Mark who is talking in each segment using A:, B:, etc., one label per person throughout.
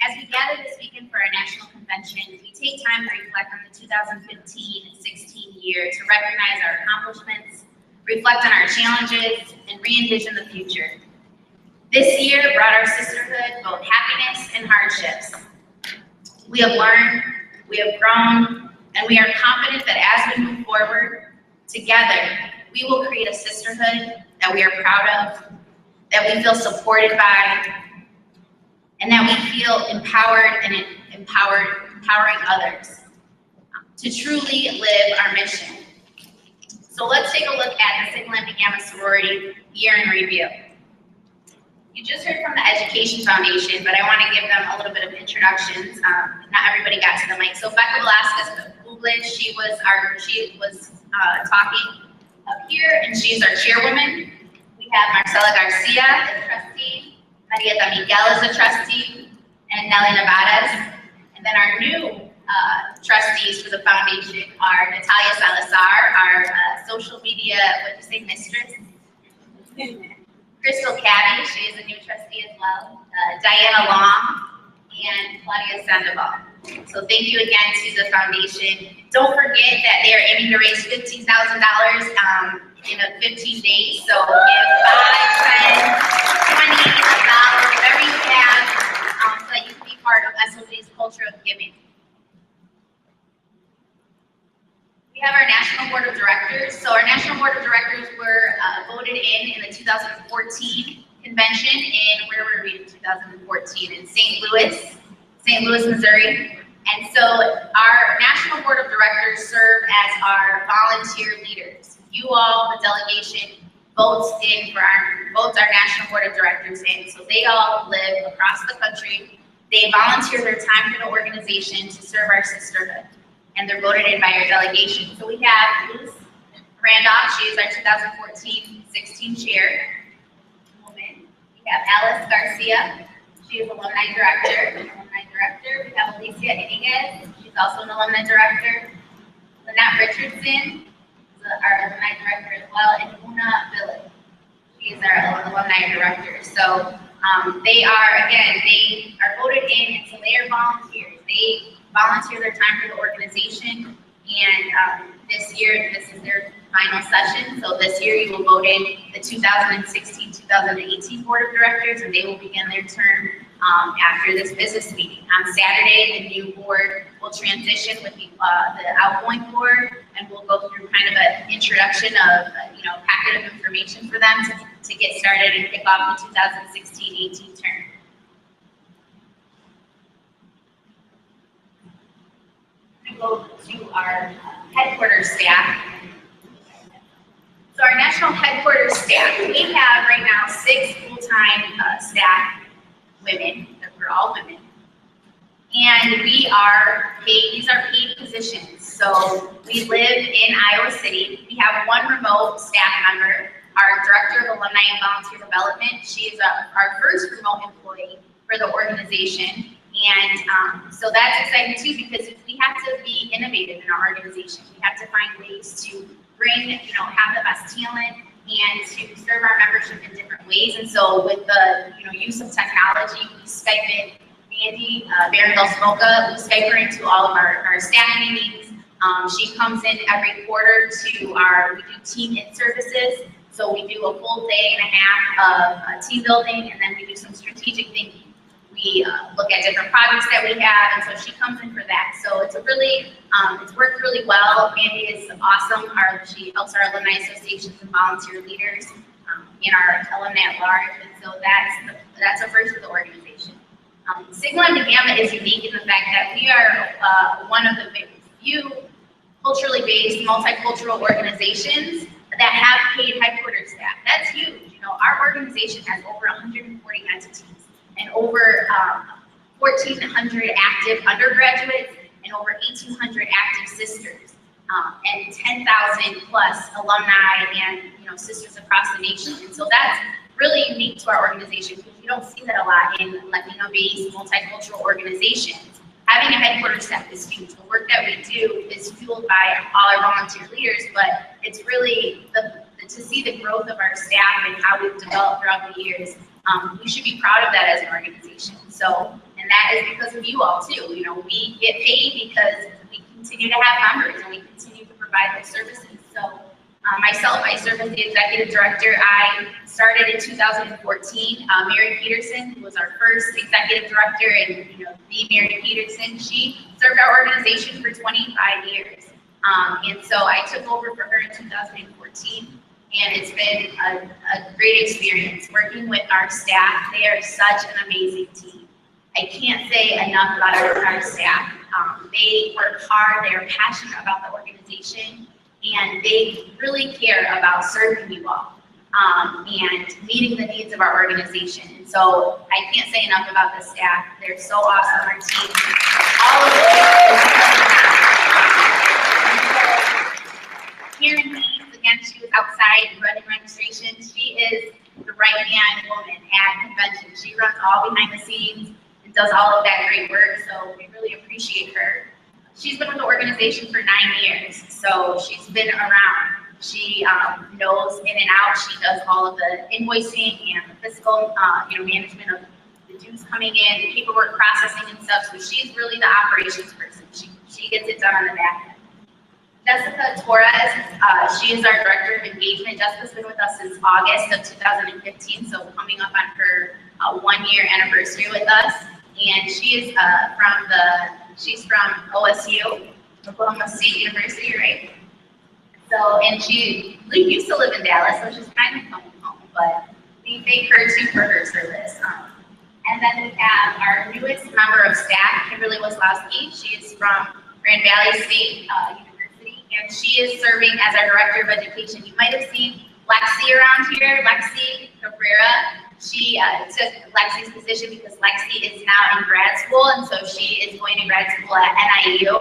A: As we gather this weekend for our national convention, we take time to reflect on the 2015-16 year to recognize our accomplishments, reflect on our challenges, and re-envision the future. This year brought our sisterhood both happiness and hardships. We have learned, we have grown, and we are confident that as we move forward together, we will create a sisterhood that we are proud of, that we feel supported by, and that we feel empowered and empowering others to truly live our mission. So let's take a look at the Sigma Lambda Gamma Sorority Year in Review. You just heard from the Education Foundation, but I want to give them a little bit of introductions. Not everybody got to the mic. So Becca Velasquez Bublish, she was talking up here, and she's our chairwoman. We have Marcela Garcia, the trustee, Marieta Miguel is a trustee, and Nelly Nevadas. And then our new trustees for the foundation are Natalia Salazar, our social media, what'd you say, mistress? Crystal Caddy, she is a new trustee as well. Diana Long, and Claudia Sandoval. So thank you again to the foundation. Don't forget that they are aiming to raise $15,000 in 15 days. So give $5, $10, $20, whatever you have, so that you can be part of SOJ's culture of giving. We have our National Board of Directors. So our National Board of Directors were voted in the 2014 convention in, where were we in 2014? In St. Louis, Missouri. And so our National Board of Directors serve as our volunteer leaders. You all, the delegation, votes our National Board of Directors in. So they all live across the country. They volunteer their time for the organization to serve our sisterhood. And they're voted in by our delegation. So we have Luz Randolph, she is our 2014-16 chair. Woman. We have Alice Garcia, she is alumni director. We have Alicia Iniguez, she's also an alumni director. Lynette Richardson is our alumni director as well, and Una Village, she is our alumni director. So they are voted in, and so they are volunteers. They volunteer their time for the organization, and this year, this is their final session. So this year you will vote in the 2016-2018 Board of Directors, and they will begin their term after this business meeting. On Saturday, the new board will transition with the outgoing board, and we'll go through kind of an introduction of packet of information for them to get started and kick off the 2016-18 term. Go to our headquarters staff. So our national headquarters staff, we have right now 6 full-time staff women, we're all women. And we are paid, these are paid positions. So we live in Iowa City. We have 1 remote staff member, our Director of Alumni and Volunteer Development. She is our first remote employee for the organization. And so that's exciting too, because we have to be innovative in our organization. We have to find ways to bring, have the best talent and to serve our membership in different ways. And so with the, use of technology, we Skype in Mandy Barondel-Smoka, we Skype her into all of our staff meetings. She comes in every quarter to we do team in services. So we do a full day and a half of team building, and then we do some strategic thinking. We look at different projects that we have, and so she comes in for that. So it's it's worked really well. Mandy is awesome. She helps our alumni associations and volunteer leaders in our alumni at large, and so that's a first for the organization. Sigma Lambda Gamma is unique in the fact that we are one of the few culturally based, multicultural organizations that have paid headquarters staff. That's huge. Our organization has over 140 entities and over 1,400 active undergraduates and over 1,800 active sisters, and 10,000 plus alumni and sisters across the nation. And so that's really unique to our organization, because you don't see that a lot in Latino-based multicultural organizations. Having a headquarters staff is huge. The work that we do is fueled by all our volunteer leaders, but it's really to see the growth of our staff and how we've developed throughout the years. We should be proud of that as an organization. So, and that is because of you all too. You know, we get paid because we continue to have members and we continue to provide those services. So myself, I serve as the executive director. I started in 2014. Mary Peterson, who was our first executive director, and the Mary Peterson, she served our organization for 25 years. And so I took over for her in 2014, and it's been a great experience working with our staff. They are such an amazing team. I can't say enough about our staff. They work hard, they are passionate about the organization, and they really care about serving you all and meeting the needs of our organization. And so I can't say enough about the staff. They're so awesome, our team. All of Karen Haynes, again, she was outside running registration. She is the right-hand woman at convention. She runs all behind the scenes and does all of that great work, so we really appreciate her. She's been with the organization for 9 years, so she's been around. She knows in and out. She does all of the invoicing and the fiscal, management of the dues coming in, the paperwork processing and stuff. So she's really the operations person. She gets it done on the back end. Jessica Torres, she is our director of engagement. Jessica's been with us since August of 2015, so coming up on her 1-year anniversary with us. And she is she's from OSU, Oklahoma State University, right? So, and she used to live in Dallas, so she's kind of coming home, but we thank her too for her service. And then we have our newest member of staff, Kimberly Waslowski. She is from Grand Valley State University, and she is serving as our director of education. You might have seen Lexi around here, Lexi Cabrera. She took Lexi's position because Lexi is now in grad school, and so she is going to grad school at NIU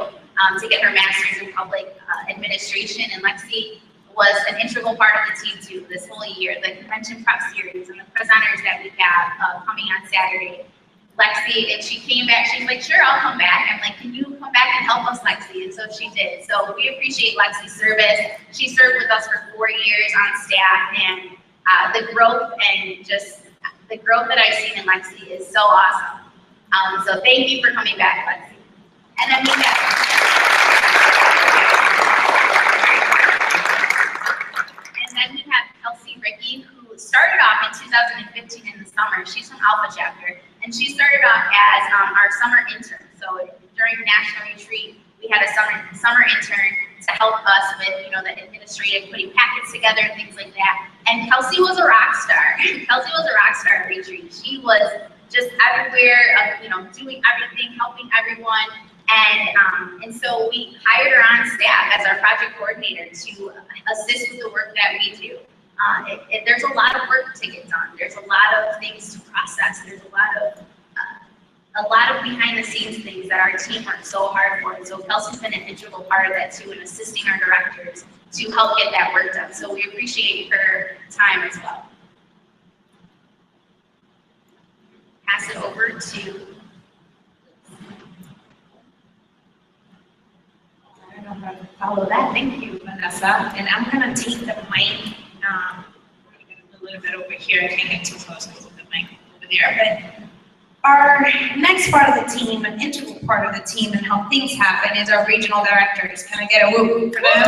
A: to get her master's in public administration. And Lexi was an integral part of the team too this whole year, the convention prep series and the presenters that we have coming on Saturday. Lexi, and she came back, she's like, sure, I'll come back. I'm like, can you come back and help us, Lexi? And so she did. So we appreciate Lexi's service. She served with us for 4 years on staff, and the growth and just the growth that I've seen in Lexi is so awesome. So thank you for coming back, Lexi. And then we have Kelsey Ricky, who started off in 2015 in the summer. She's from Alpha Chapter, and she started off as our summer intern. So during National Retreat, we had a summer intern to help us with, the administrative, putting packets together and things like that. And Kelsey was a rock star. Kelsey was a rock star at Retreat. She was just everywhere, doing everything, helping everyone. And so we hired her on staff as our project coordinator to assist with the work that we do. There's a lot of work to get done. There's a lot of things to process. There's a lot of behind the scenes things that our team works so hard for. And so Kelsey's been an integral part of that too, and assisting our directors to help get that work done. So we appreciate her time as well. Pass it over to.
B: I don't know how to follow that. Thank you, Vanessa. And I'm going to take the mic a little bit over here. I can't get too close to the mic over there. But our next part of the team, an integral part of the team and how things happen, is our regional directors. Can I get a whoop whoop for them?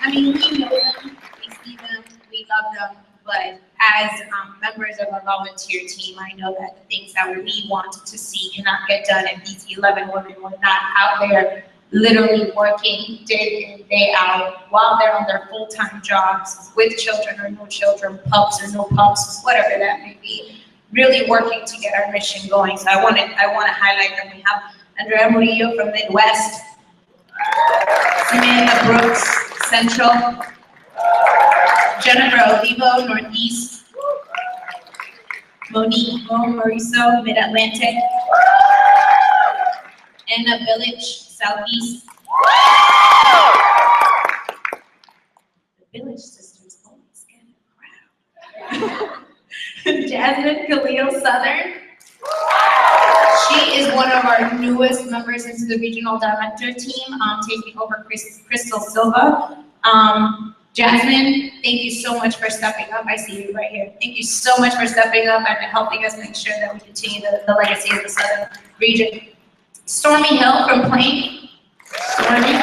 B: And we know them, we see them, we love them, but as members of our volunteer team, I know that the things that we want to see cannot get done if these 11 women were not out there literally working day in, day out, while they're on their full-time jobs, with children or no children, pups or no pups, whatever that may be, really working to get our mission going. So I want to highlight that we have Andrea Murillo from Midwest, Samantha Brooks, Central, Jennifer Olivo, Northeast, Monique Mauricio, Mid-Atlantic, Anna Village, Southeast. The Village Sisters always get a crowd. Jasmine Khalil, Southern. She is one of our newest members into the regional director team, taking over Crystal Silva. Jasmine, thank you so much for stepping up. I see you right here. Thank you so much for stepping up and helping us make sure that we continue the legacy of the Southern region. Stormy Hill from Plain. Stormy,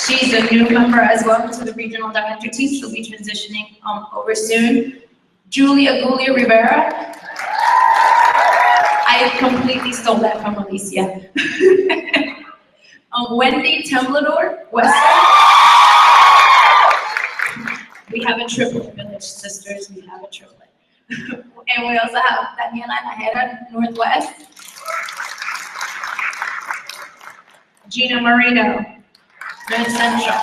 B: she's a new member as well to the regional director team. She'll be transitioning over soon. Julia Rivera. I completely stole that from Alicia. Wendy Temblador, we have a triplet, Village Sisters, we have a triplet. And we also have Daniela Najera, Northwest. Gina Marino, North Central.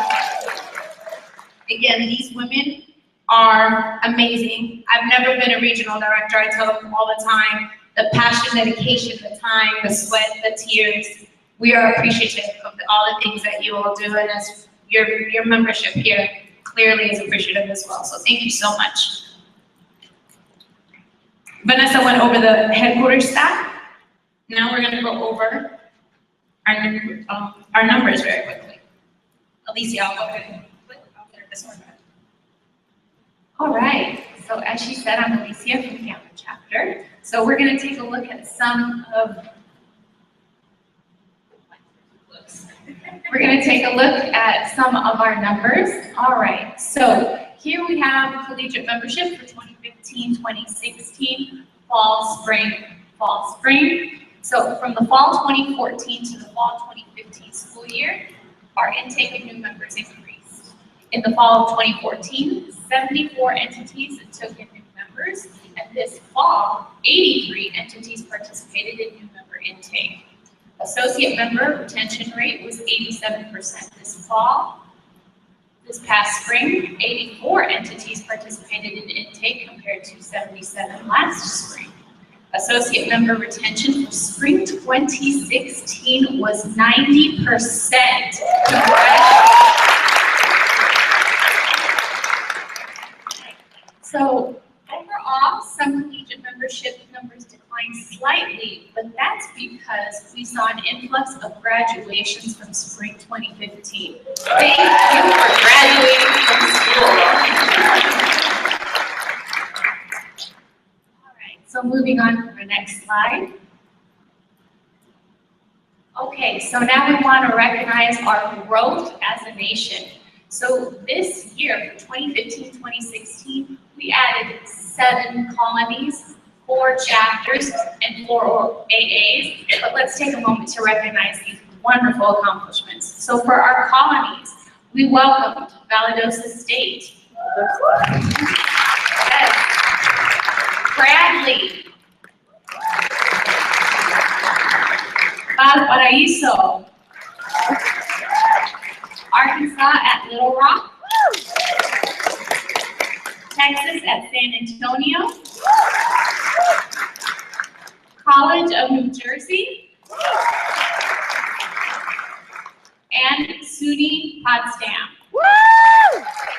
B: Again, these women are amazing. I've never been a regional director. I tell them all the time, the passion, dedication, the time, the sweat, the tears. We are appreciative of all the things that you all do, and as your membership here clearly is appreciative as well. So thank you so much. Vanessa went over the headquarters staff. Now we're going to go over our numbers very quickly. Alicia, I'll go ahead and click. I'll get this one back. All right. So as she said, I'm Alicia from Camden Chapter. So we're going to take a look at some of. We're going to take a look at some of our numbers. All right. So here we have collegiate membership for 2015-2016, fall, spring. So from the fall 2014 to the fall 2015 school year, our intake of new members increased. In the fall of 2014, 74 entities took in new members, and this fall, 83 entities participated in new member intake. Associate member retention rate was 87% this fall. This past spring, 84 entities participated in intake compared to 77 last spring. Associate member retention for spring 2016 was 90%. So overall, some collegiate membership numbers declined slightly, but that's because we saw an influx of graduations from spring 2015. Thank you for graduating from school. So moving on to the next slide. Okay, so now we want to recognize our growth as a nation. So this year, for 2015-2016, we added 7 colonies, 4 chapters, and 4 AAs. But let's take a moment to recognize these wonderful accomplishments. So for our colonies, we welcomed Valdosta State. Bradley, Valparaiso, Arkansas at Little Rock, Texas at San Antonio, College of New Jersey, and SUNY Potsdam.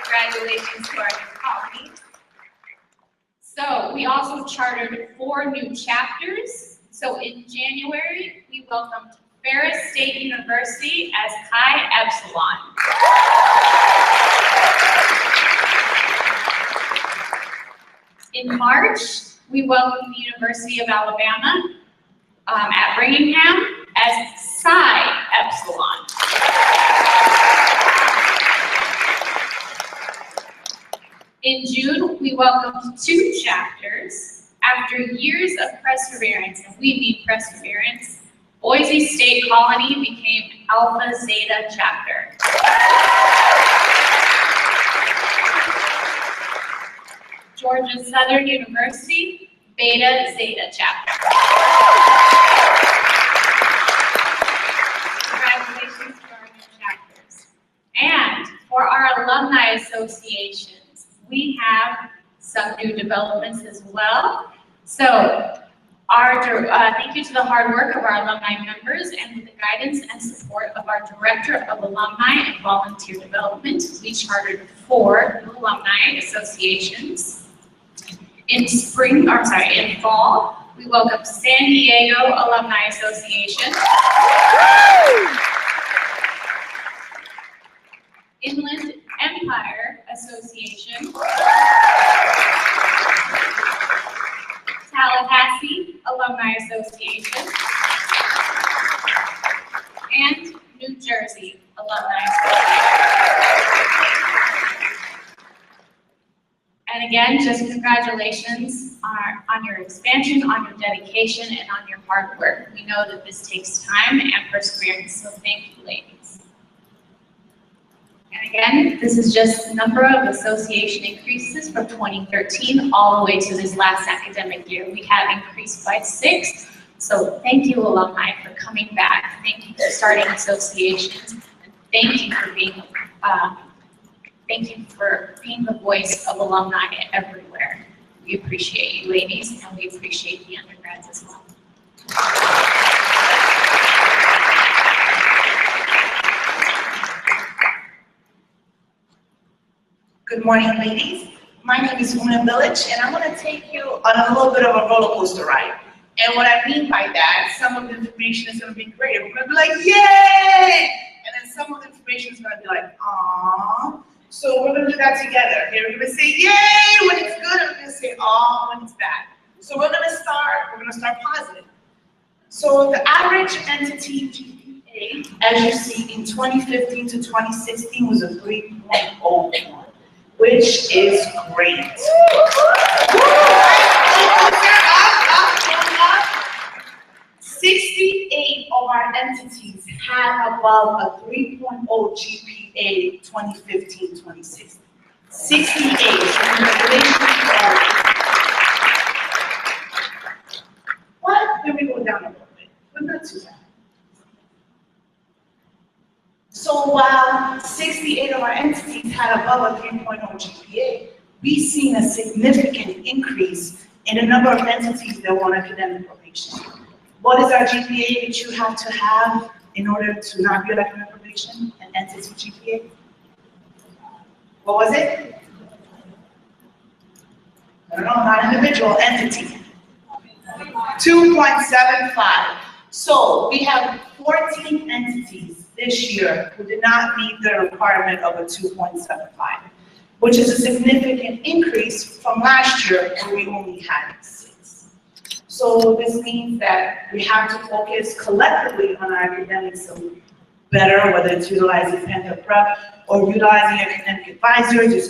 B: Congratulations to our new colonies. So we also chartered 4 new chapters. So in January, we welcomed Ferris State University as Chi Epsilon. In March, we welcomed the University of Alabama at Birmingham as Psi Epsilon. In June, we welcomed 2 chapters. After years of perseverance, and we mean perseverance, Boise State Colony became Alpha Zeta Chapter. Georgia Southern University, Beta Zeta Chapter. Congratulations to our new chapters. And for our alumni associations, we have some new developments as well. So thank you to the hard work of our alumni members, and with the guidance and support of our Director of Alumni and Volunteer Development, we chartered 4 alumni associations. In fall, we welcomed San Diego Alumni Association, Inland Empire Association, Tallahassee Alumni Association, and New Jersey Alumni Association. And again, just congratulations on your expansion, on your dedication, and on your hard work. We know that this takes time and perseverance, so thank you, ladies. And again, this is just the number of association increases from 2013 all the way to this last academic year. We have increased by 6. So thank you, alumni, for coming back. Thank you for starting associations. And thank you for being the voice of alumni everywhere. We appreciate you, ladies, and we appreciate the undergrads as well.
C: Good morning, ladies. My name is Una Village, and I'm going to take you on a little bit of a roller coaster ride. And what I mean by that, some of the information is going to be great. We're going to be like, yay! And then some of the information is going to be like, aww. So we're going to do that together. Okay, we're going to say yay when it's good, and we're going to say aw when it's bad. So we're going to start positive. So the average entity GPA, as you see, in 2015 to 2016 was a 3.01, which is great. 68 of our entities had above a 3.0 GPA 2015-2016. 68. Congratulations to all. What? Then we go down a little bit, but not too bad. So while 68 of our entities had above a 3.0 GPA, we've seen a significant increase in the number of entities that want academic probation. What is our GPA that you have to have in order to not be on academic probation? An entity GPA? What was it? I don't know, not individual, entity. 2.75. So we have 14 entities this year who did not meet the requirement of a 2.75, which is a significant increase from last year where we only had 6. So this means that we have to focus collectively on our academics better, whether it's utilizing Panther Prep or utilizing academic advisors, your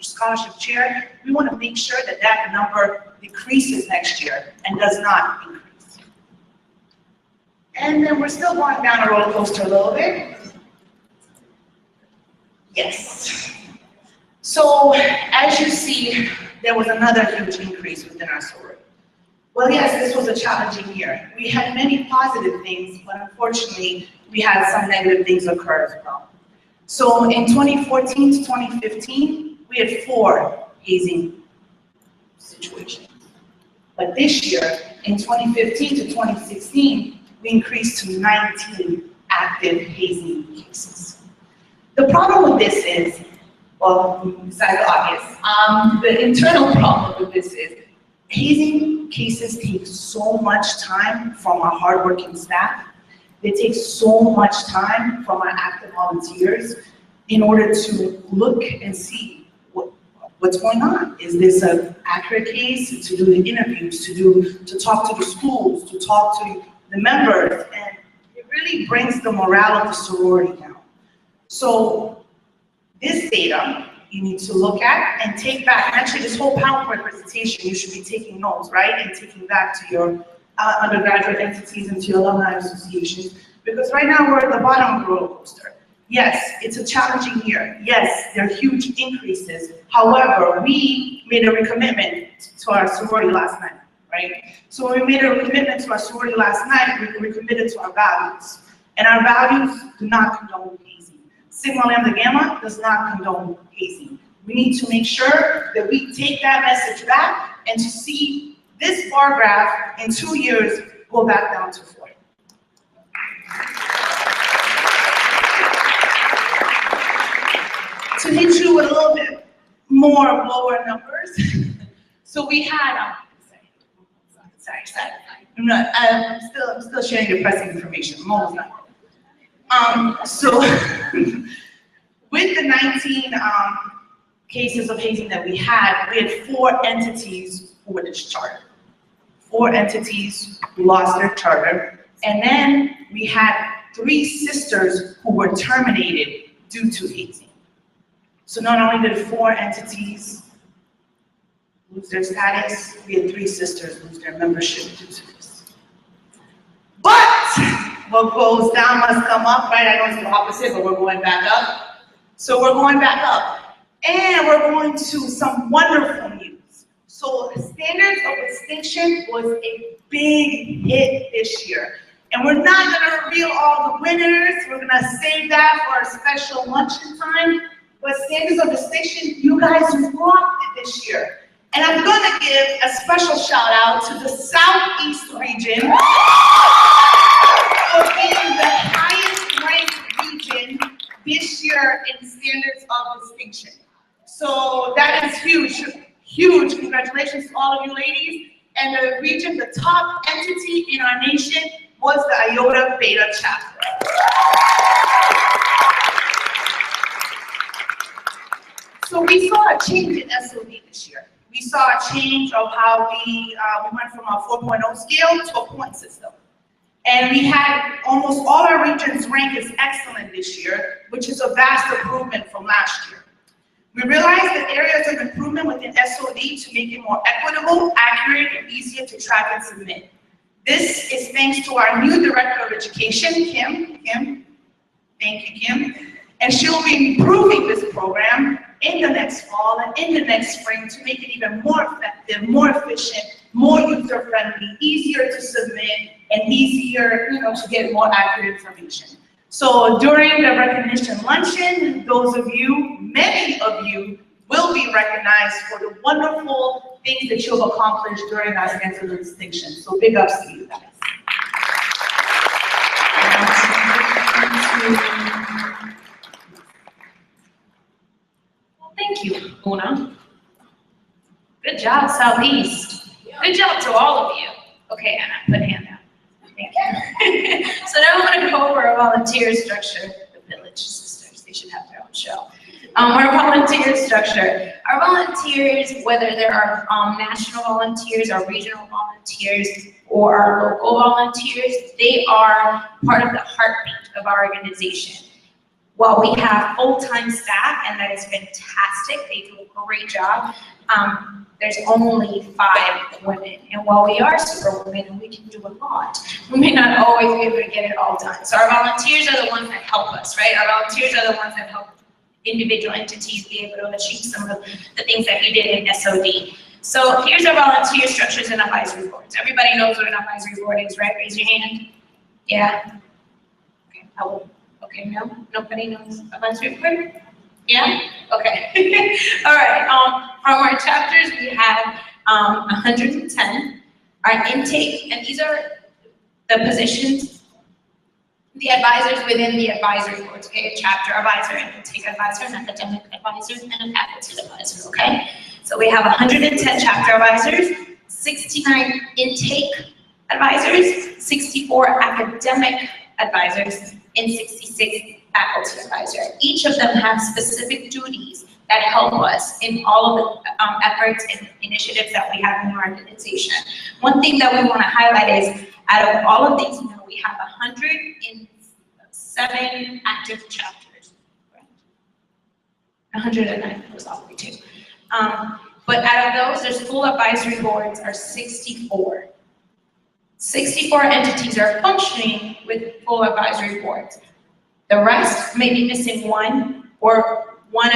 C: scholarship chair. We want to make sure that that number decreases next year and does not increase. And then we're still going down a roller coaster a little bit. Yes. So as you see, there was another huge increase within our sorority. Well, yes, this was a challenging year. We had many positive things, but unfortunately, we had some negative things occur as well. So in 2014 to 2015, we had 4 hazing situations. But this year, in 2015 to 2016, we increased to 19 active hazing cases. The problem with this is, well, besides the obvious, the internal problem with this is hazing cases take so much time from our hardworking staff. They take so much time from our active volunteers in order to look and see what's going on. Is this an accurate case? To do the interviews, to talk to the schools, to talk to the members, and it really brings the morale of the sorority down. So this data you need to look at and take back. And actually, this whole PowerPoint presentation, you should be taking notes, right? And taking back to your undergraduate entities and to your alumni associations. Because right now, we're at the bottom of the roller coaster. Yes, it's a challenging year. Yes, there are huge increases. However, we made a recommitment to our sorority last night, right? So when we made a recommitment to our sorority last night, we recommitted to our values. And our values do not condone hazing. Sigma Lambda Gamma does not condone hazing. We need to make sure that we take that message back and to see this bar graph in 2 years go back down to 4. To hit you with a little bit more lower numbers. So we had, sorry. I'm still sharing depressing information. Mo was not. So with the 19 cases of hazing that we had 4 entities who were discharged. 4 entities who lost their charter, and then we had 3 sisters who were terminated due to hazing. So not only did 4 entities lose their status, we had 3 sisters lose their membership due to this. But what goes down must come up, right? I know it's the opposite, but we're going back up. So we're going back up. And we're going to some wonderful news. So Standards of Distinction was a big hit this year. And we're not gonna reveal all the winners. We're gonna save that for our special luncheon time. But Standards of Distinction, you guys rocked it this year. And I'm gonna give a special shout out to the Southeast region for being the highest ranked region this year in Standards of Distinction. So that is huge, huge. Congratulations to all of you ladies. And the region, the top entity in our nation was the Iota Beta chapter. So we saw a change in SOD this year. We saw a change of how we went from a 4.0 scale to a point system. And we had almost all our regions ranked as excellent this year, which is a vast improvement from last year. We realized that areas of improvement within SOD to make it more equitable, accurate, and easier to track and submit. This is thanks to our new Director of Education, Kim. Thank you, Kim. And she will be improving this program in the next fall and in the next spring to make it even more effective, more efficient, more user-friendly, easier to submit, and easier, to get more accurate information. So during the recognition luncheon, those of you, many of you, will be recognized for the wonderful things that you've accomplished during our Standards of Distinction. So big ups to you guys.
B: Thank you, Una. Good job, Southeast. Good job to all of you. Okay, Anna, put a hand down. Thank you. So now I'm going to go over our volunteer structure. The Village Sisters, they should have their own show. Our volunteer structure. Our volunteers, whether there are national volunteers or regional volunteers or our local volunteers, they are part of the heartbeat of our organization. While we have full-time staff, and that is fantastic, they do a great job, there's only 5 women. And while we are super women and we can do a lot, we may not always be able to get it all done. So our volunteers are the ones that help us, right? Our volunteers are the ones that help individual entities be able to achieve some of the things that we did in SOD. So here's our volunteer structures and advisory boards. Everybody knows what an advisory board is, right? Raise your hand. Yeah? Okay, okay, no? Nobody knows advisory board? Yeah? Okay. All right, from our chapters, we have 110. Our intake, and these are the positions, the advisors within the advisory boards, okay? A chapter advisor, an intake advisor, an academic advisor, and a faculty advisor, okay? So we have 110 chapter advisors, 69 intake advisors, 64 academic advisors, and 66 faculty advisors. Each of them have specific duties that help us in all of the efforts and initiatives that we have in our organization. One thing that we want to highlight is, out of all of these, we have 107 active chapters. Right? 109 was all we do. But out of those, there's full advisory boards are 64. 64 entities are functioning with full advisory boards. The rest may be missing one or one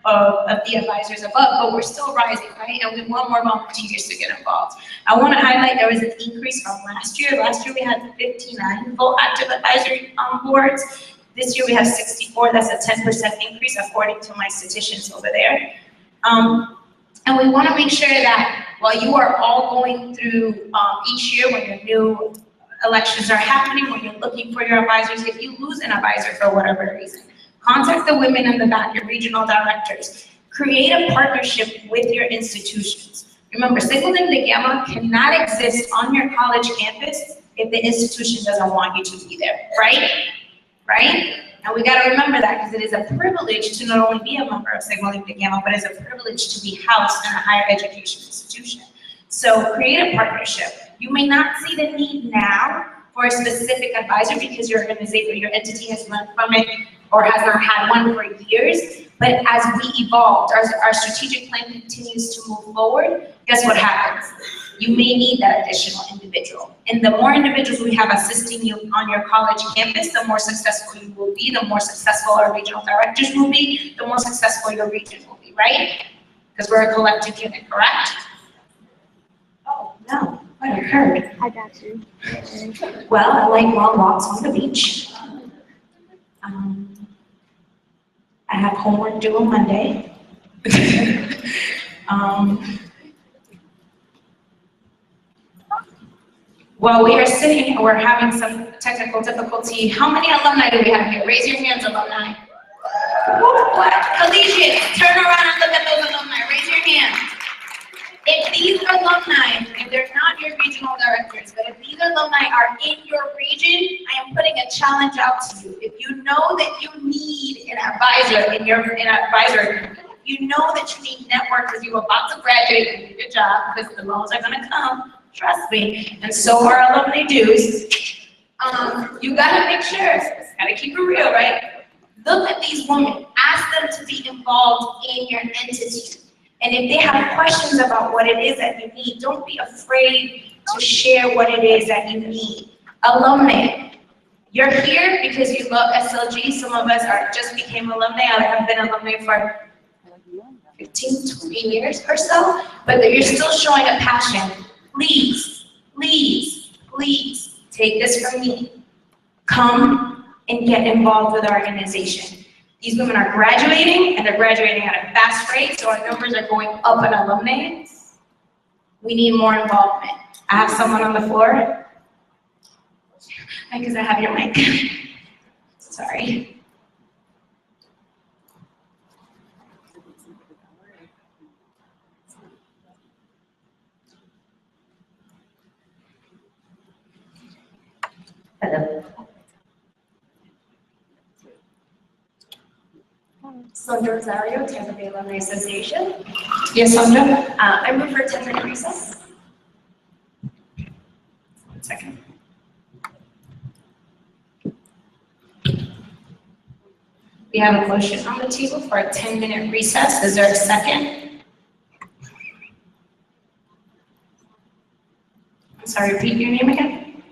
B: of the advisors above, but we're still rising, right? And we want more volunteers to get involved. I want to highlight there was an increase from last year. Last year we had 59 full active advisory boards. This year we have 64. That's a 10% increase according to my statisticians over there. And we want to make sure that while you are all going through each year when your new elections are happening, when you're looking for your advisors, if you lose an advisor for whatever reason, contact the women in the back, your regional directors. Create a partnership with your institutions. Remember, Sigma Lambda Gamma cannot exist on your college campus if the institution doesn't want you to be there, right? right? And we gotta remember that because it is a privilege to not only be a member of Sigma Lambda Gamma, but it's a privilege to be housed in a higher education institution. So create a partnership. You may not see the need now for a specific advisor because your organization or your entity has learned from it or has not had one for years. But as we evolve, our strategic plan continues to move forward, guess what happens? You may need that additional individual. And the more individuals we have assisting you on your college campus, the more successful you will be, the more successful our regional directors will be, the more successful your region will be, right? Because we're a collective unit, correct? Oh, no, what occurred?
D: I got you.
B: Well, I like long walks on the beach. I have homework due on Monday. While we are sitting, we're having some technical difficulty. How many alumni do we have here? Raise your hands, alumni. What? Collegiate, turn around and look at those alumni. Raise your hands. If these alumni, if they're not your regional directors, but if these alumni are in your region, I am putting a challenge out to you. If you know that you need an advisor in your advisory, you know that you need network because you're about to graduate and get a job because the loans are gonna come, trust me, and so are alumni dues. You gotta make sure, gotta keep it real, right? Look at these women, ask them to be involved in your entity. And if they have questions about what it is that you need, don't be afraid to share what it is that you need. Alumni, you're here because you love SLG. Some of us just became alumni. I have been alumni for 15, 20 years or so, but you're still showing a passion. Please, please, please take this from me. Come and get involved with our organization. These women are graduating, and they're graduating at a fast rate, so our numbers are going up in alumni. We need more involvement. I have someone on the floor. Because I have your mic. Sorry. Hello.
D: Sandra Rosario, Tampa Bay Alumni Association.
B: Yes, Sandra?
D: I move for a 10-minute recess.
B: 1 second. We have a motion on the table for a 10-minute recess. Is there a second? I'm sorry, repeat your name again.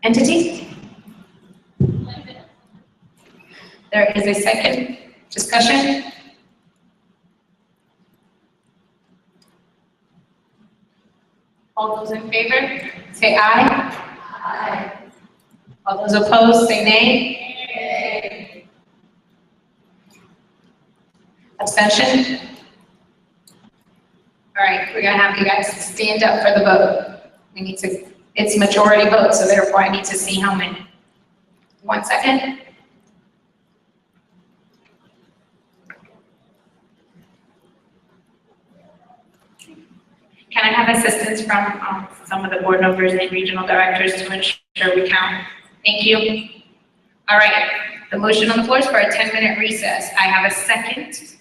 B: Entity? There is a second discussion. All those in favor, say aye. Aye. All those opposed, say nay. Abstention? All right, we're gonna have you guys stand up for the vote. We need to, it's majority vote, so therefore I need to see how many. 1 second. Can I have assistance from some of the board members and regional directors to ensure we count? Thank you. All right, the motion on the floor is for a 10-minute recess. I have a second.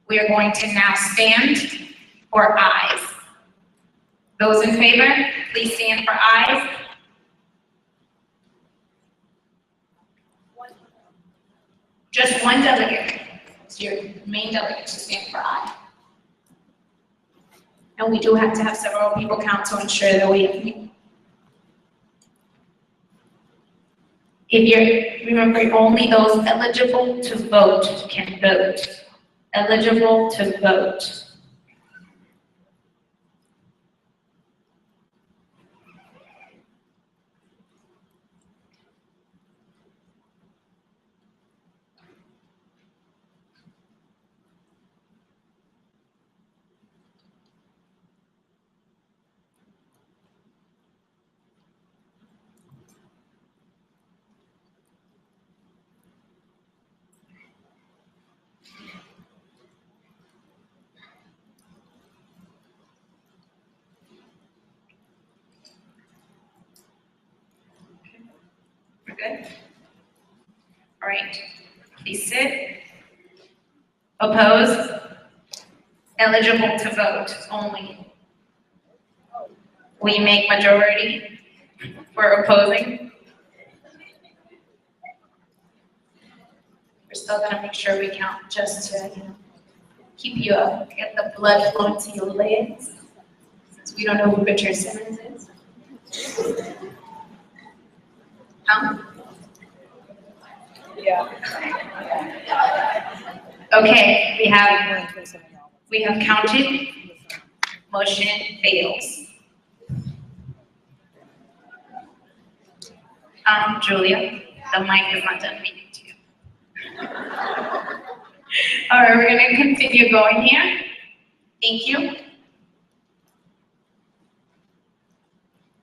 B: We are going to now stand for ayes. Those in favor, please stand for ayes. Just one delegate. It's your main delegate to stand for aye. And we do have to have several people count to ensure that we. If you're, remember, only those eligible to vote can vote. Eligible to vote. Good. All right, please sit. Oppose? Eligible to vote only. We make majority for opposing. We're still gonna make sure we count just to, keep you up, get the blood flowing to your legs, since we don't know who Richard Simmons is. Yeah. Okay, we have counted. Motion fails. Julia, the mic is not done reading to you. All right, we're gonna continue going here. Thank you.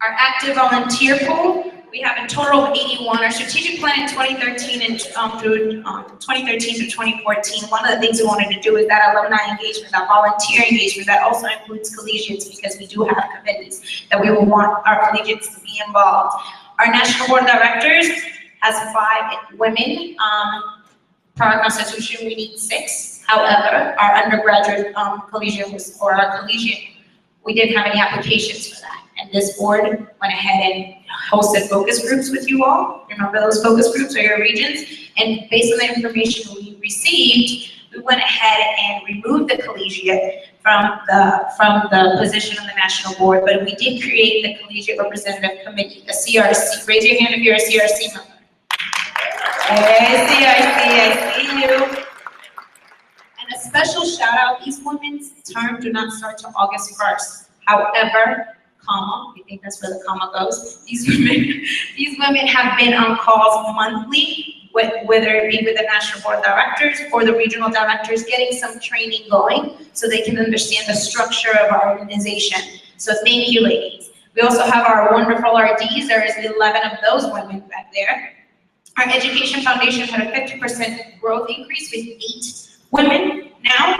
B: Our active volunteer pool, we have a total of 81. Our strategic plan in 2013 and through 2013 to 2014, one of the things we wanted to do is that alumni engagement, that volunteer engagement, that also includes collegiates, because we do have committees that we will want our collegiates to be involved. Our National Board of Directors has 5 women. Per our constitution, we need 6. However, our undergraduate collegiate our collegiate, we didn't have any applications for that. And this board went ahead and hosted focus groups with you all. Remember those focus groups or your regions? And based on the information we received, we went ahead and removed the collegiate from the position on the national board, but we did create the Collegiate Representative Committee, the CRC. Raise your hand if you're a CRC member. Hey, CRC, I see you. And a special shout out, these women's term do not start till August 1st. However, comma, we think that's where the comma goes. These women have been on calls monthly, whether it be with the National Board of Directors or the regional directors, getting some training going so they can understand the structure of our organization. So thank you, ladies. We also have our wonderful RDs. There is 11 of those women back there. Our Education Foundation had a 50% growth increase with 8 women now.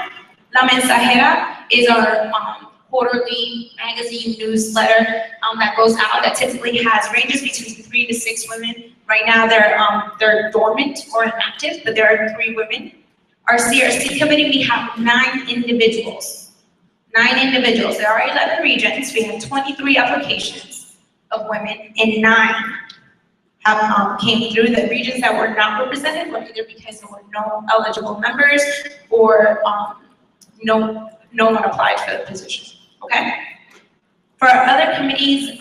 B: La Mensajera is our quarterly magazine newsletter that goes out that typically ranges between 3 to 6 women. Right now they're dormant or inactive, but there are 3 women. Our CRC committee, we have 9 individuals. 9 individuals. There are 11 regions. We have 23 applications of women, and 9 have came through. The regions that were not represented were either because there were no eligible members or no one applied for the position. Okay? For our other committees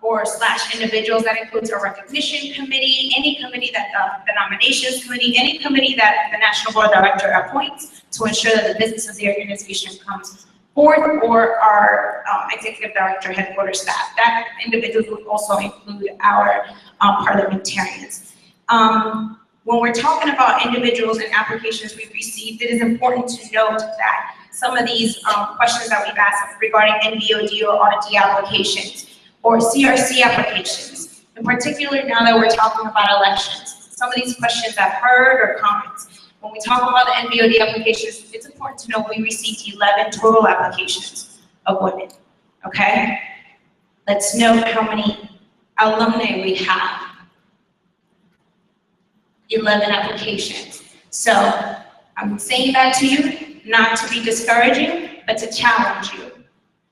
B: or / individuals, that includes our recognition committee, any committee that the nominations committee, any committee that the National Board of Director appoints to ensure that the business of the organization comes forth, or our executive director, headquarters staff. That individuals would also include our parliamentarians. When we're talking about individuals and applications we've received, it is important to note that some of these questions that we've asked regarding NBOD or audit applications or CRC applications, in particular now that we're talking about elections, some of these questions I've heard or comments. When we talk about the NBOD applications, it's important to know we received 11 total applications of women, okay? Let's note how many alumni we have. 11 applications. So I'm saying that to you, not to be discouraging, but to challenge you,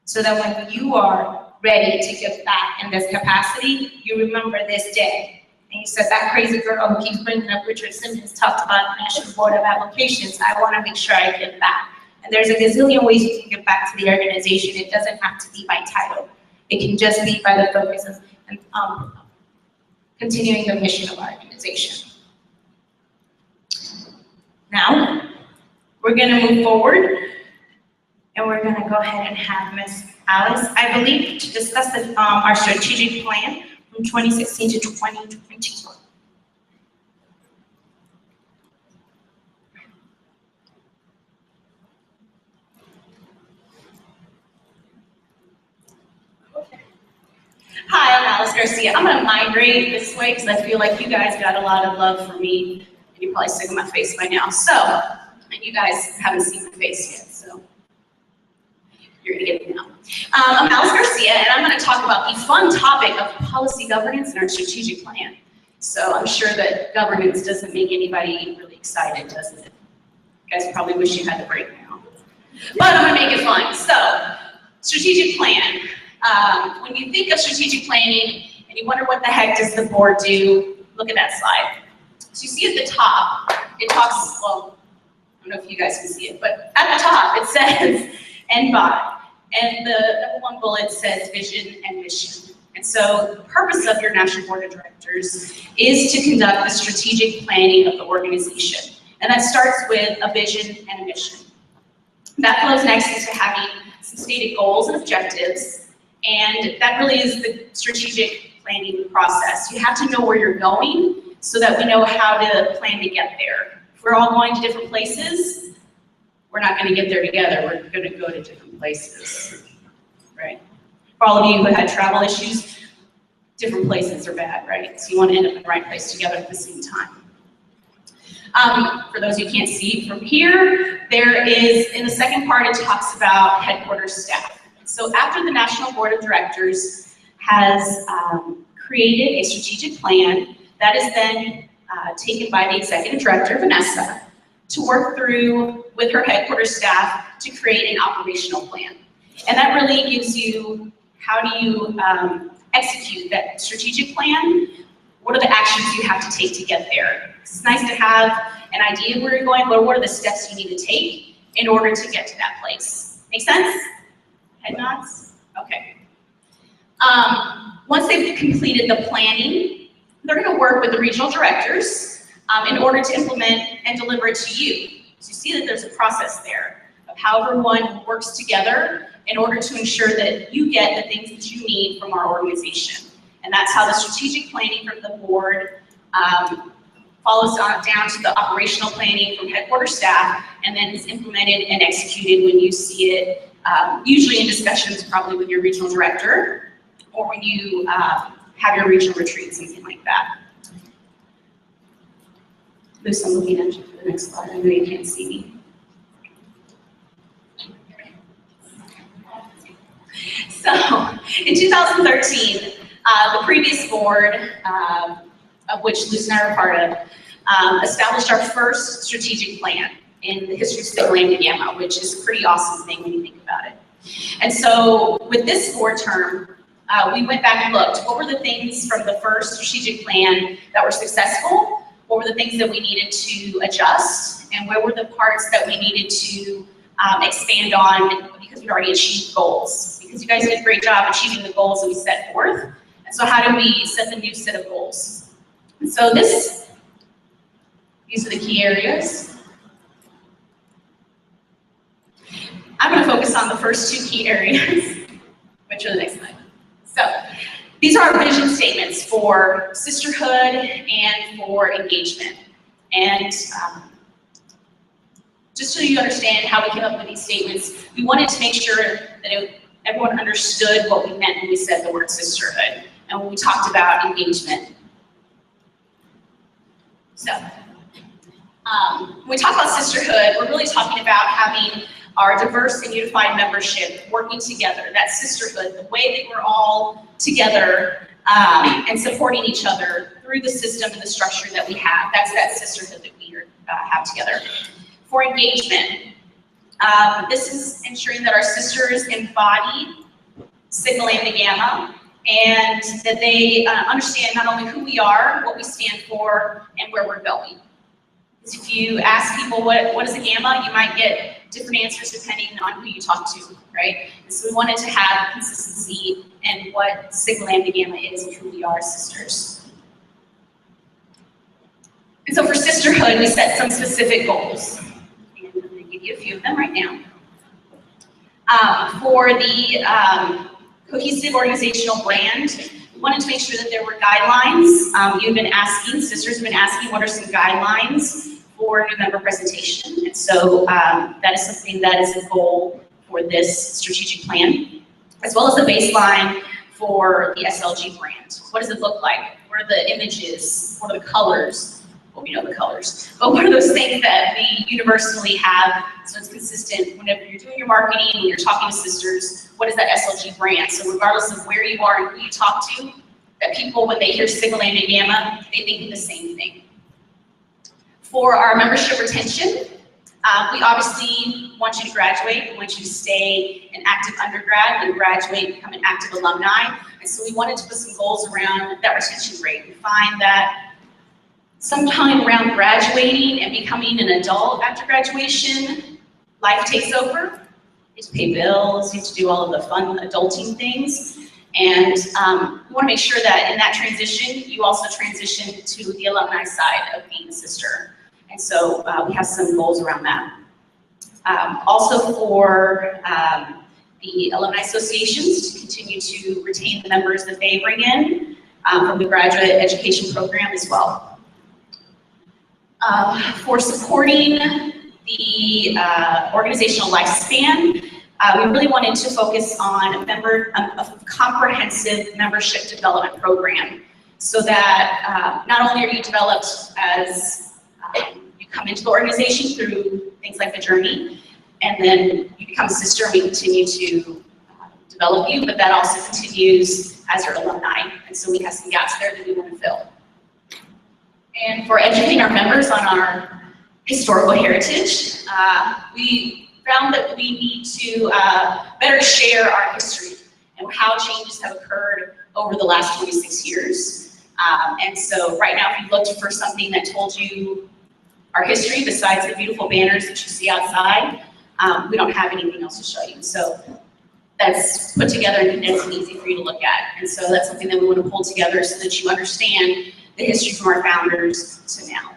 B: so that when you are ready to give back in this capacity, you remember this day. And you said, that crazy girl who keeps bringing up Richard Simmons talked about the National Board of Applications. I want to make sure I give back. And there's a gazillion ways you can give back to the organization. It doesn't have to be by title. It can just be by the focus of continuing the mission of our organization. Now, we're going to move forward, and we're going to go ahead and have Ms. Alice, I believe, to discuss our strategic plan from 2016 to 2021.
E: Hi, I'm Alice Garcia. I'm gonna migrate this way because I feel like you guys got a lot of love for me, and you're probably sick of my face by now. So, and you guys haven't seen my face yet, so you're gonna get it now. I'm Alice Garcia, and I'm gonna talk about the fun topic of policy governance and our strategic plan. So I'm sure that governance doesn't make anybody really excited, does it? You guys probably wish you had the break now. But I'm gonna make it fun. So, strategic plan. When you think of strategic planning and you wonder what the heck does the board do, look at that slide. So you see at the top, it talks, well, I don't know if you guys can see it, but at the top it says end by. And the number one bullet says vision and mission. And so the purpose of your National Board of Directors is to conduct the strategic planning of the organization. And that starts with a vision and a mission. That flows next into having some stated goals and objectives. And that really is the strategic planning process. You have to know where you're going so that we know how to plan to get there. If we're all going to different places, we're not going to get there together. We're going to go to different places, right? For all of you who had travel issues, different places are bad, right? So you want to end up in the right place together at the same time. For those who can't see from here, there is, in the second part, it talks about headquarters staff. So after the National Board of Directors has created a strategic plan, that is then taken by the Executive Director, Vanessa, to work through with her headquarters staff to create an operational plan. And that really gives you, how do you execute that strategic plan? What are the actions you have to take to get there? It's nice to have an idea of where you're going, but what are the steps you need to take in order to get to that place? Make sense? Head nods? Okay. Once they've completed the planning, they're going to work with the regional directors in order to implement and deliver it to you. So you see that there's a process there of how everyone works together in order to ensure that you get the things that you need from our organization. And that's how the strategic planning from the board follows on down to the operational planning from headquarters staff, and then is implemented and executed when you see it, usually in discussions probably with your regional director, or when you have your regional retreat, something like that. Luce, I'm looking at you for the next slide. I know you can't see me. So, in 2013, the previous board, of which Luce and I are part of, established our first strategic plan in the history of Sigma Lambda Gamma, which is a pretty awesome thing when you think about it. And so, with this board term, we went back and looked. What were the things from the first strategic plan that were successful? What were the things that we needed to adjust? And where were the parts that we needed to expand on because we'd already achieved goals? Because you guys did a great job achieving the goals that we set forth. And so how do we set the new set of goals? And so these are the key areas. I'm going to focus on the first two key areas, which are the next slide. So these are our vision statements for sisterhood and for engagement. And just so you understand how we came up with these statements, we wanted to make sure that everyone understood what we meant when we said the word sisterhood and when we talked about engagement. So, when we talk about sisterhood, we're really talking about having our diverse and unified membership working together, that sisterhood, the way that we're all together and supporting each other through the system and the structure that we have. That's that sisterhood that we have together. For engagement, this is ensuring that our sisters embody Sigma Lambda Gamma and that they understand not only who we are, what we stand for, and where we're going. If you ask people what is a gamma, you might get different answers depending on who you talk to, right? And so we wanted to have consistency in what Sigma Lambda Gamma is and who we are as sisters. And so for sisterhood, we set some specific goals. And I'm going to give you a few of them right now. For the cohesive organizational brand, we wanted to make sure that there were guidelines. You've been asking, sisters have been asking, what are some guidelines for new member presentation? And so that is something that is a goal for this strategic plan, as well as a baseline for the SLG brand. What does it look like? What are the images? What are the colors? Well, we know the colors, but what are those things that we universally have so it's consistent whenever you're doing your marketing, when you're talking to sisters, what is that SLG brand? So regardless of where you are and who you talk to, that people, when they hear Sigma Lambda Gamma, they think of the same thing. For our membership retention, we obviously want you to graduate. We want you to stay an active undergrad and graduate, become an active alumni. And so we wanted to put some goals around that retention rate. We find that sometime around graduating and becoming an adult after graduation, life takes over. You have to pay bills, you have to do all of the fun adulting things. And we want to make sure that in that transition, you also transition to the alumni side of being a sister. And so we have some goals around that. Also for the alumni associations to continue to retain the members that they bring in from the graduate education program as well. For supporting the organizational lifespan, we really wanted to focus on a comprehensive membership development program so that not only are you developed as you come into the organization through things like the journey, and then you become a sister and we continue to develop you, but that also continues as your alumni. And so we have some gaps there that we want to fill. And for educating our members on our historical heritage, we found that we need to better share our history and how changes have occurred over the last 26 years. And so right now, if you looked for something that told you our history besides the beautiful banners that you see outside, we don't have anything else to show you. So that's put together and condensed and easy for you to look at. And so that's something that we want to pull together so that you understand the history from our founders to now.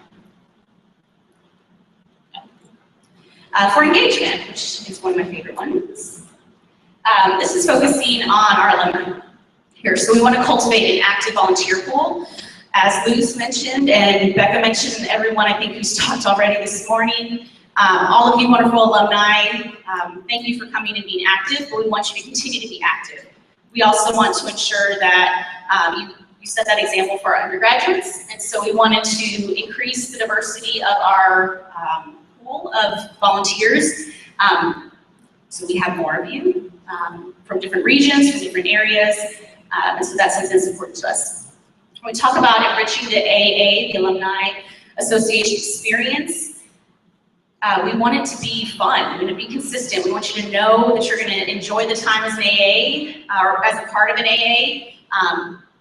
E: For engagement, which is one of my favorite ones, this is focusing on our alumni here. So we want to cultivate an active volunteer pool. As Luz mentioned and Becca mentioned, and everyone I think who's talked already this morning, all of you wonderful alumni, thank you for coming and being active, but we want you to continue to be active. We also want to ensure that you set that example for our undergraduates, and so we wanted to increase the diversity of our pool of volunteers. So we have more of you from different regions, from different areas, and so that's something that's important to us. When we talk about enriching the AA, the Alumni Association experience, we want it to be fun, we want it to be consistent. We want you to know that you're going to enjoy the time as an AA or as a part of an AA,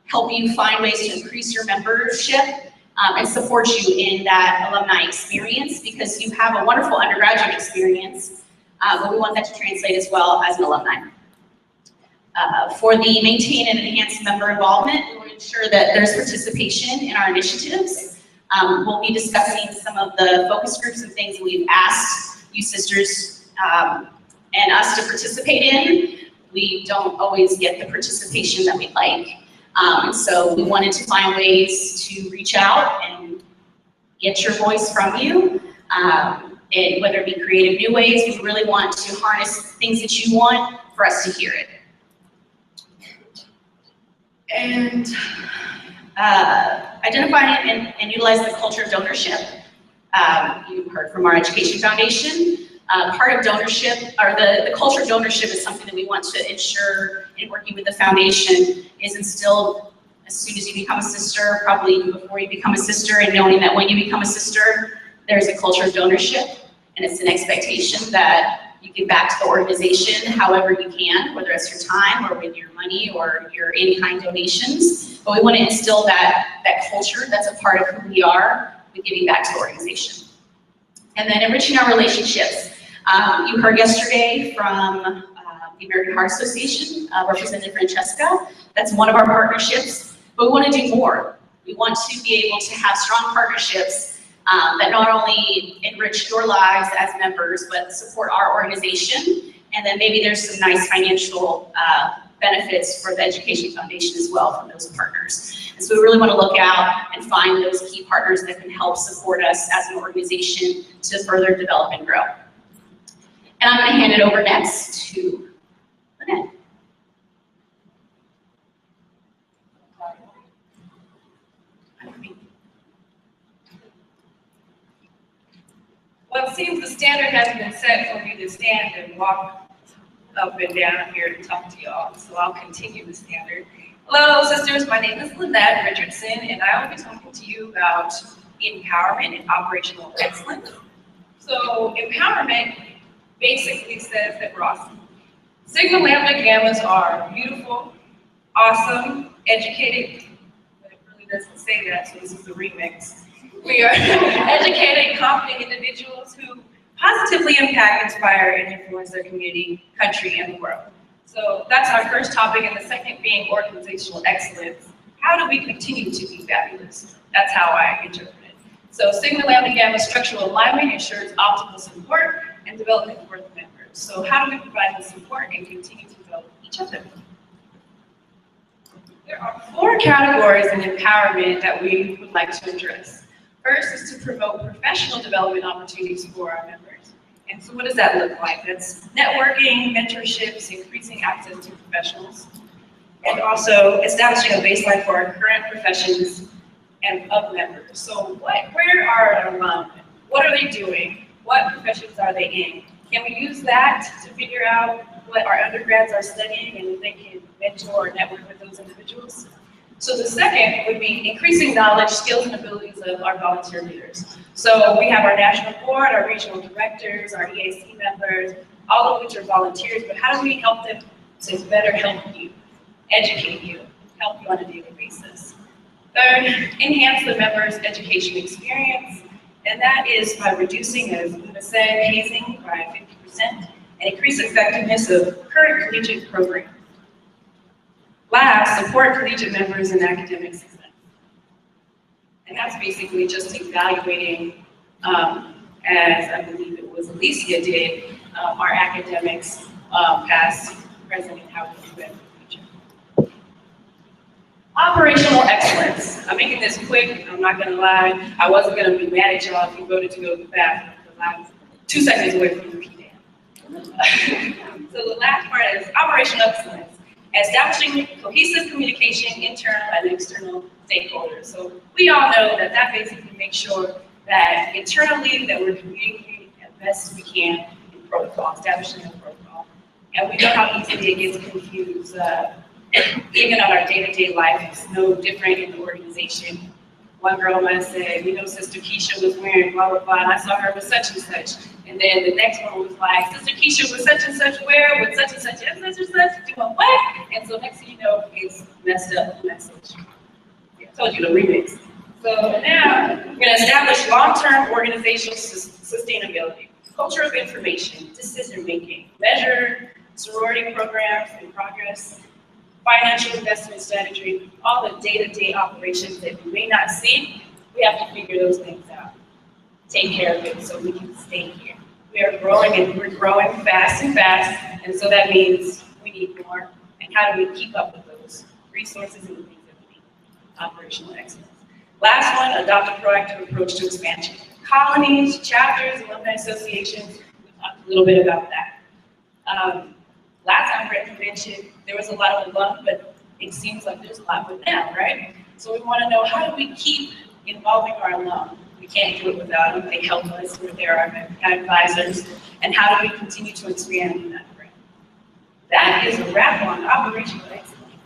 E: help you find ways to increase your membership and support you in that alumni experience because you have a wonderful undergraduate experience, but we want that to translate as well as an alumni. For the maintain and enhance member involvement, we want to ensure that there's participation in our initiatives. We'll be discussing some of the focus groups and things that we've asked you sisters and us to participate in. We don't always get the participation that we'd like. So we wanted to find ways to reach out and get your voice from you, and whether it be creative new ways, we really want to harness things that you want for us to hear it. And identify and utilize the culture of donorship. You heard from our Education Foundation. Part of donorship, or the culture of donorship is something that we want to ensure in working with the foundation is instilled as soon as you become a sister, probably even before you become a sister, and knowing that when you become a sister, there's a culture of donorship, and it's an expectation that you give back to the organization however you can, whether it's your time or with your money or your in-kind donations. But we want to instill that culture that's a part of who we are with giving back to the organization. And then enriching our relationships. You heard yesterday from the American Heart Association, Representative Francesca. That's one of our partnerships, but we want to do more. We want to be able to have strong partnerships that not only enrich your lives as members, but support our organization. And then maybe there's some nice financial benefits for the Education Foundation as well from those partners. And so we really want to look out and find those key partners that can help support us as an organization to further develop and grow. And I'm going to hand it over next to Lynette.
F: Well, it seems the standard has been set for me to stand and walk up and down here to talk to y'all, so I'll continue the standard. Hello, sisters. My name is Lynette Richardson, and I will be talking to you about empowerment and operational excellence. So, empowerment basically says that we're awesome. Sigma Lambda Gammas are beautiful, awesome, educated, but it really doesn't say that, so this is the remix. We are educated, confident individuals who positively impact, inspire, and influence their community, country, and the world. So that's our first topic, and the second being organizational excellence. How do we continue to be fabulous? That's how I interpret it. So Sigma Lambda Gamma structural alignment ensures optimal support and development for the members. So how do we provide the support and continue to develop each other? There are 4 categories in empowerment that we would like to address. First is to promote professional development opportunities for our members. And so what does that look like? That's networking, mentorships, increasing access to professionals, and also establishing a baseline for our current professions and of members. So where are our alumni? What are they doing? What professions are they in? Can we use that to figure out what our undergrads are studying and if they can mentor or network with those individuals? So the second would be increasing knowledge, skills, and abilities of our volunteer leaders. So we have our national board, our regional directors, our EAC members, all of which are volunteers, but how do we help them to better help you, educate you, help you on a daily basis? Third, enhance the members' education experience, and that is by reducing, as Una said, hazing by 50% and increase effectiveness of current collegiate programs. Last, support collegiate members in academic success. And that's basically just evaluating, as I believe it was Alicia did, our academics, past, present, and how we do that in the future. Operational excellence. I'm making this quick, I'm not gonna lie. I wasn't gonna be mad at y'all if you voted to go to the bathroom, because I'm 2 seconds away from the PDAM. So the last part is operational excellence. Establishing cohesive communication, internal and external stakeholders. So we all know that that basically makes sure that internally that we're communicating as best as we can in protocol, establishing a protocol. And we know how easily it gets confused. Even on our day-to-day life, it's no different in the organization. One girl might have said, you know, Sister Keisha was wearing blah, blah, blah, and I saw her with such and such. And then the next one was like, Sister Keisha was such and such where, with such and such, and such and such, doing what? And so next thing you know, it's messed up the message. I told you the remix. So now, we're gonna establish long-term organizational sustainability, culture of information, decision-making, measure sorority programs and progress, financial investment strategy, all the day-to-day operations that you may not see, we have to figure those things out. Take care of it so we can stay here. We are growing and we're growing fast and fast, and so that means we need more. And how do we keep up with those resources and the things that we need? Operational excellence. Last one, adopt a proactive approach to expansion. Colonies, chapters, alumni associations, we talked a little bit about that. Last time for at convention, there was a lot of alum, but it seems like there's a lot with them, right? So we want to know, how do we keep involving our alum? We can't do it without them. They help us. They're our advisors. And how do we continue to expand in that program? That is a wrap on operational excellence.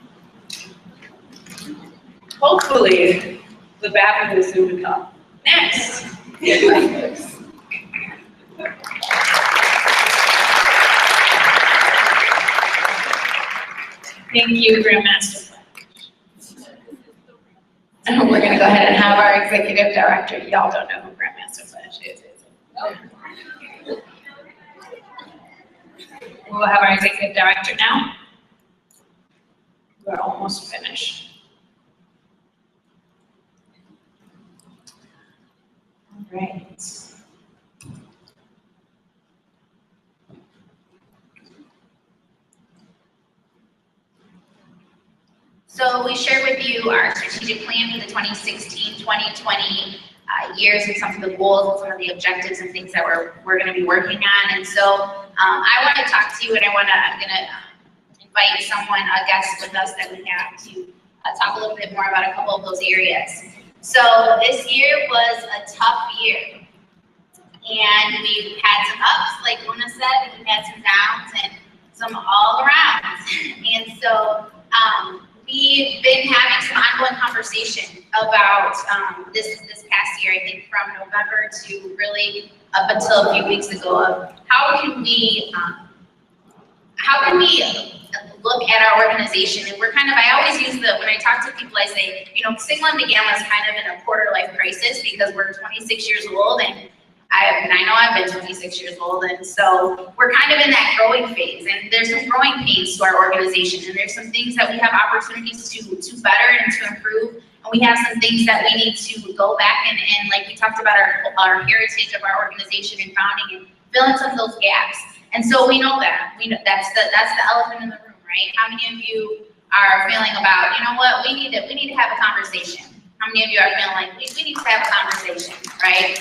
F: Hopefully, the bathroom is soon to come. Next.
B: Thank you, Grandmaster. We're gonna go ahead and have our executive director. Y'all don't know who Grandmaster Flash is. We'll have our executive director now. We're almost finished. All right.
A: So we shared with you our strategic plan for the 2016-2020 years and some of the goals and some of the objectives and things that we're going to be working on. And so I want to talk to you, and I'm going to invite someone, a guest with us that we have to talk a little bit more about a couple of those areas. So this year was a tough year. And we've had some ups, like Una said, and we've had some downs and some all arounds. And so we've been having some ongoing conversation about this past year, I think from November to really up until a few weeks ago, of how can we look at our organization. And we're kind of, I always use when I talk to people, I say, you know, Sigma and Gamma is kind of in a quarter life crisis because we're 26 years old, and I know I've been 26 years old, and so we're kind of in that growing phase, and there's some growing pains to our organization, and there's some things that we have opportunities to better and to improve, and we have some things that we need to go back and like we talked about our heritage of our organization and founding, and fill in some of those gaps. And so we know that, that's the elephant in the room, right? How many of you are feeling about, you know what, we need to have a conversation? How many of you are feeling like we need to have a conversation, right?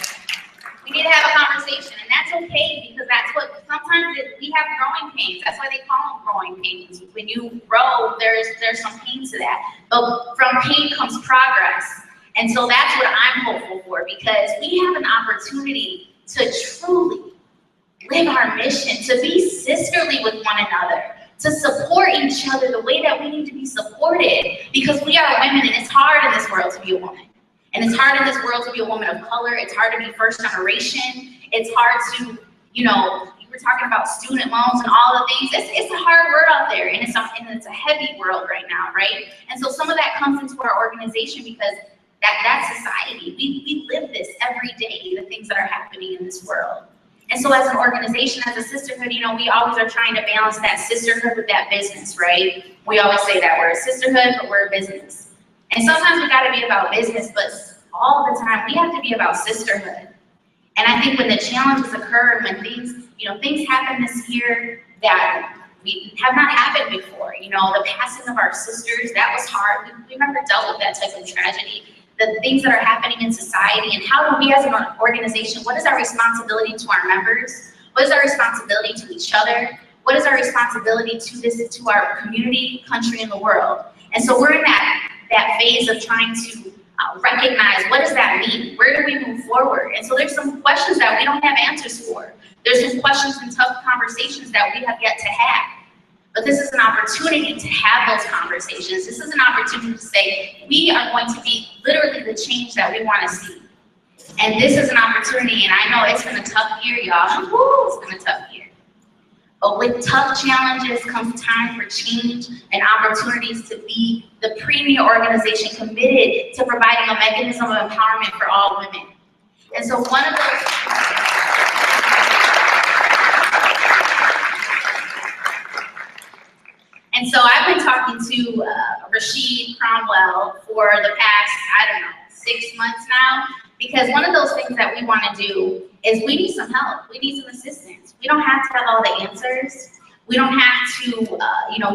A: We need to have a conversation, and that's okay, because that's what, sometimes we have growing pains. That's why they call them growing pains. When you grow, there's some pain to that. But from pain comes progress. And so that's what I'm hopeful for, because we have an opportunity to truly live our mission, to be sisterly with one another, to support each other the way that we need to be supported, because we are women, and it's hard in this world to be a woman. And it's hard in this world to be a woman of color. It's hard to be first generation. It's hard to, you know, you were talking about student loans and all the things. It's a hard world out there, and it's a heavy world right now, right? And so some of that comes into our organization, because that's society. We live this every day, the things that are happening in this world. And so as an organization, as a sisterhood, you know, we always are trying to balance that sisterhood with that business, right? We always say that we're a sisterhood, but we're a business. And sometimes we gotta be about business, but all the time we have to be about sisterhood. And I think when the challenges occur, when things happen this year that we have not happened before, you know, the passing of our sisters, that was hard. We've never dealt with that type of tragedy. The things that are happening in society, and how do we as an organization, what is our responsibility to our members? What is our responsibility to each other? What is our responsibility to our community, country, and the world? And so we're in that phase of trying to recognize, what does that mean? Where do we move forward? And so there's some questions that we don't have answers for. There's some questions and tough conversations that we have yet to have. But this is an opportunity to have those conversations. This is an opportunity to say, we are going to be literally the change that we want to see. And this is an opportunity, and I know it's been a tough year, y'all. It's been a tough year. But with tough challenges comes time for change and opportunities to be the premier organization committed to providing a mechanism of empowerment for all women. And so one of those, and so I've been talking to Rashid Cromwell for the past, 6 months now, because one of those things that we want to do is we need some help. We need some assistance. We don't have to have all the answers. We don't have to,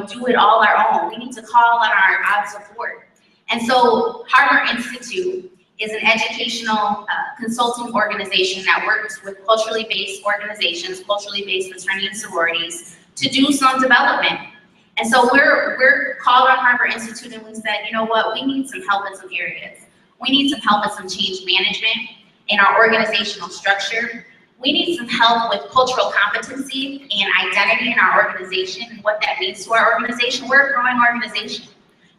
A: do it all our own. We need to call on our support. And so Harbor Institute is an educational consulting organization that works with culturally based organizations, culturally based fraternity and sororities, to do some development. And so we're called on Harbor Institute, and we said, you know what, we need some help in some areas. We need some help with some change management in our organizational structure. We need some help with cultural competency and identity in our organization and what that means to our organization. We're a growing organization.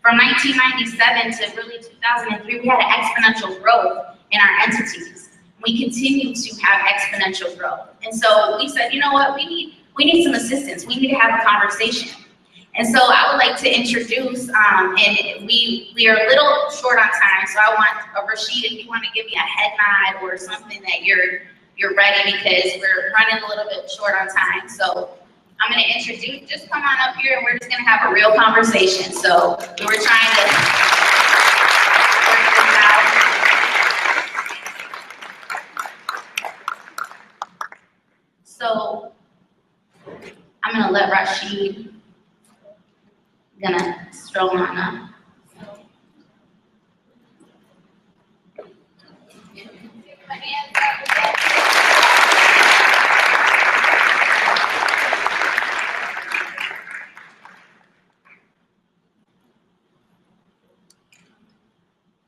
A: From 1997 to really 2003, we had an exponential growth in our entities. We continue to have exponential growth. And so we said, you know what, we need some assistance. We need to have a conversation. And so I would like to introduce, and we are a little short on time, so I want Rashid, if you want to give me a head nod or something that you're ready, because we're running a little bit short on time. So I'm going to introduce, just come on up here, and we're just going to have a real conversation. So we were trying to work this out. So I'm going to let Rashid gonna stroll on up.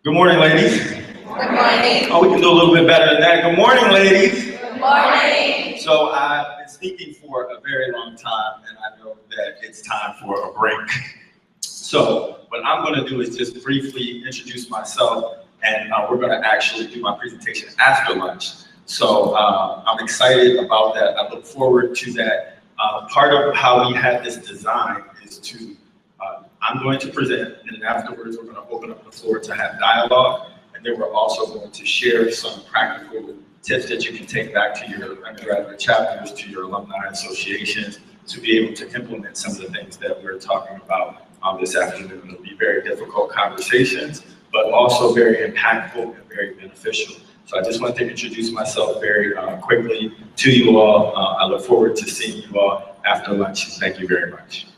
G: Good morning, ladies.
B: Good morning.
G: Oh, we can do a little bit better than that. Good morning, ladies.
B: Good morning.
G: So I've been speaking for a very long time, and I know that it's time for a break. So What I'm going to do is just briefly introduce myself, and we're going to actually do my presentation after lunch. So I'm excited about that. I look forward to that. Part of how we have this design is to, I'm going to present, and then afterwards we're going to open up the floor to have dialogue, and then we're also going to share some practical tips that you can take back to your undergraduate chapters, to your alumni associations, to be able to implement some of the things that we're talking about this afternoon. It'll be very difficult conversations, but also very impactful and very beneficial. So I just want to introduce myself very quickly to you all. I look forward to seeing you all after lunch. Thank you very much.